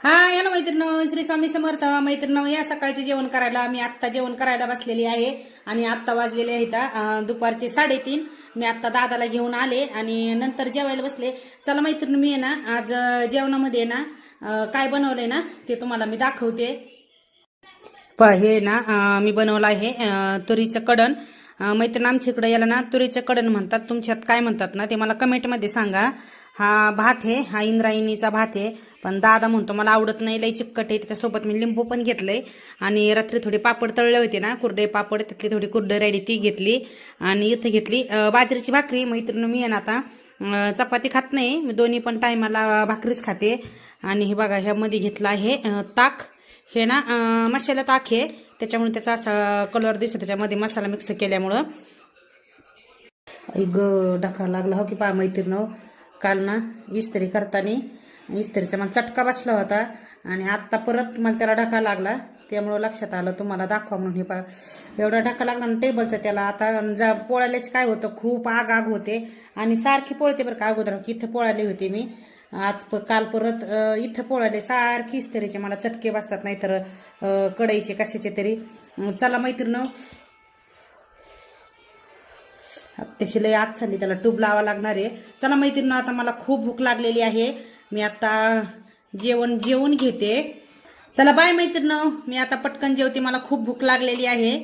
हा या ना मैत्रिणी, श्री स्वामी समर्थ मैत्रिणी. या सकाळचे जेवण करायला मी आत्ता जेवण करायला बसलेली आहे आणि आत्ता वाजलेले आहेत दुपारचे 3:30. मी आत्ता दादाला घेऊन आले आणि नंतर जेवायला बसले. चला मैत्रिणी, मी आहे ना आज जेवणामध्ये ना काय बनवलंय ना ते तुम्हाला मी दाखवते. हे ना मी बनवलं आहे तुरीचं कडण. मैत्रीण, आमच्या इकडे याला ना तुरीचं कडण म्हणतात. तुमच्यात काय म्हणतात ना ते मला कमेंटमध्ये सांगा. हा भात आहे, हा इंद्रायणीचा भात आहे, पण दादा म्हणतो मला आवडत नाही, लई चिकट आहे. त्याच्यासोबत मी लिंबू पण घेतलंय आणि रात्री थोडे पापड तळले होते ना, कुरडे पापड, त्यातली थोडी कुरडे राहिली ती घेतली. आणि इथं घेतली बाजरीची भाकरी. मैत्रीण, मी आहे ना आता चपाती खात नाही, मी दोन्ही पण टायमाला भाकरीच खाते. आणि हे बघा, ह्यामध्ये घेतलं आहे ताक. हे ना मसाला ताक आहे, त्याच्यामुळे त्याचा असा कलर दिसतो, त्याच्यामध्ये मसाला मिक्स केल्यामुळं. ग ढका लागला हो की पा मैत्रीण. काल ना इस्त्री करताना इस्त्रीचा मला चटका बसला होता आणि आत्ता परत मला त्याला ढका लागला, त्यामुळं लक्षात आलं तुम्हाला दाखवा म्हणून. हे पा एवढा ढका लागला ना टेबलचा त्याला. आता पोळायलाच काय होतं, खूप आग होते आणि सारखी पोळते बरं का. अगोदर इथं पोळाले होते मी, काल परत इथं पोळाले. सारखी इस्त्रीचे मला चटके बसतात, नाहीतर कढईचे कशाचे तरी. चला मैत्रीण, त्याची लय आग चालली, त्याला टूब लावा लागणार आहे. चला मैत्रिणी, आता मला खूप भूक लागलेली आहे, मी आता जेवण घेते. चला बाय मैत्रिणी, मी आता पटकन जेवते, मला खूप भूक लागलेली आहे.